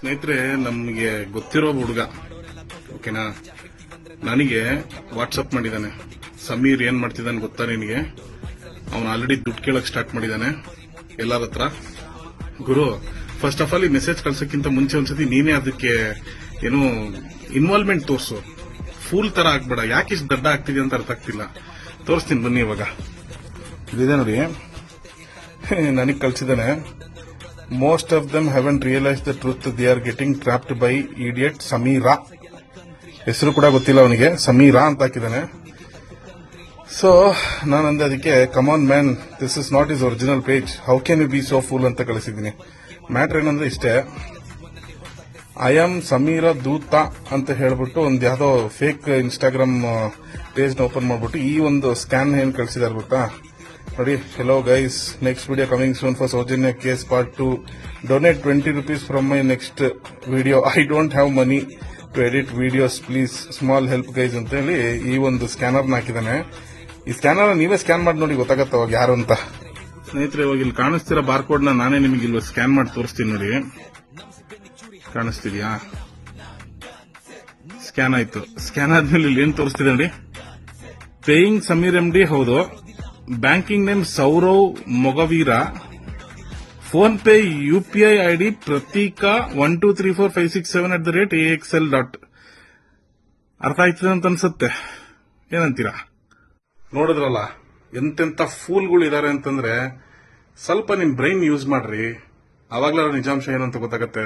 ಸ್ನೇಹಿತರೆ, ನಮಗೆ ಗೊತ್ತಿರೋ ಹುಡುಗ, ಓಕೆನಾ, ನನಗೆ ವಾಟ್ಸಪ್ ಮಾಡಿದ್ದಾನೆ. ಸಮೀರ್ ಏನ್ ಮಾಡ್ತಿದ್ದಾನೆ ಗೊತ್ತಾ ನಿನಗೆ? ಅವನು ಆಲ್ರೆಡಿ ದುಡ್ಡು ಕೇಳಕ್ ಸ್ಟಾರ್ಟ್ ಮಾಡಿದ್ದಾನೆ ಎಲ್ಲರ ಹತ್ರ. ಗುರು, ಫಸ್ಟ್ ಆಫ್ ಆಲ್ ಈ ಮೆಸೇಜ್ ಕಳ್ಸಕ್ಕಿಂತ ಮುಂಚೆ ಒಂದ್ಸತಿ ನೀನೇ ಅದಕ್ಕೆ ಏನು ಇನ್ವಾಲ್ವ್ಮೆಂಟ್ ತೋರ್ಸು. ಫೂಲ್ ತರ ಆಗ್ಬೇಡ. ಯಾಕೆ ಇಷ್ಟು ದಡ್ಡ ಆಗ್ತಿದೆ ಅಂತ ಅರ್ಥ ಆಗ್ತಿಲ್ಲ. ತೋರಿಸ್ತೀನಿ ಬನ್ನಿ. ಇವಾಗ ಇದಿದೆ ನೋಡಿ, ನನಗೆ ಕಳ್ಸಿದ್ದಾನೆ. Most of them haven't realise the truth. They are getting trapped by idiot Sameera. ಹೆಸರು ಕೂಡ ಗೊತ್ತಿಲ್ಲ ಅವನಿಗೆ, ಸಮೀರಾ ಅಂತ ಹಾಕಿದ್ದಾನೆ. ಸೊ ನಾನಂದೆ ಅದಕ್ಕೆ, come on man, this is not is original page, how can you be so fool ಅಂತ ಕಳಿಸಿದ್ದೀನಿ. ಮ್ಯಾಟ್ರ್ ಏನಂದ್ರೆ ಇಷ್ಟೇ, ಐ ಆಮ್ ಸಮೀರಾ ದೂತ ಅಂತ ಹೇಳ್ಬಿಟ್ಟು ಒಂದು ಯಾವ್ದೋ ಫೇಕ್ ಇನ್ಸ್ಟಾಗ್ರಾಮ್ ಪೇಜ್ ಓಪನ್ ಮಾಡ್ಬಿಟ್ಟು ಈ ಒಂದು ಸ್ಕ್ಯಾನ್ ಏನ್ ಕಳಿಸಿದಾರೆ ಗೊತ್ತಾ ನೋಡಿ. Hello guys, next video coming soon for Soujanya case part 2. Donate 20 rupees from my next video. I don't have money to edit videos, please small help guys ಅಂತ ಹೇಳಿ ಈ ಒಂದು ಸ್ಕ್ಯಾನರ್ನ ಹಾಕಿದ್ದಾನೆ. ಈ ಸ್ಕ್ಯಾನರ್ ನೀವೇ ಸ್ಕ್ಯಾನ್ ಮಾಡಿ ನೋಡಿ, ಗೊತ್ತಾಗತ್ತ ಅವಾಗ ಯಾರು ಅಂತ. ಸ್ನೇಹಿತರೆ, ಇವಾಗ ಇಲ್ಲಿ ಕಾಣಿಸ್ತಿರೋ ಬಾರ್ಕೋಡ್ ನಾನೇ ನಿಮಗೆ ಇಲ್ಲಿ ಸ್ಕ್ಯಾನ್ ಮಾಡಿ ತೋರಿಸ್ತೀನಿ ನೋಡಿ. ಕಾಣಿಸ್ತಿದ್ಯಾ? ಸ್ಕ್ಯಾನ್ ಆಯ್ತು. ಸ್ಕ್ಯಾನ್ ಆದ್ಮೇಲೆ ಇಲ್ಲಿ ಏನ್ ತೋರಿಸ್ತಿದೆ ನೋಡಿ, ಪೇಯಿಂಗ್ ಸಮೀರ್ MD ಹೌದು, banking name Sourav Mogaveera, PhonePe UPI ID Prateeka 12345678@AXL. ಅರ್ಥ ಆಯ್ತದೆ ಅಂತ ಅನ್ಸುತ್ತೆ. ಏನಂತೀರಾ? ನೋಡಿದ್ರಲ್ಲ ಎಂತೆಂತ ಫೂಲ್ಗಳು ಇದಾರೆ ಅಂತಂದ್ರೆ, ಸ್ವಲ್ಪ ನಿಮ್ ಬ್ರೈನ್ ಯೂಸ್ ಮಾಡ್ರಿ, ಅವಾಗ್ಲಾರ ನಿಜಾಂಶ ಏನು ಅಂತ ಗೊತ್ತಾಗತ್ತೆ.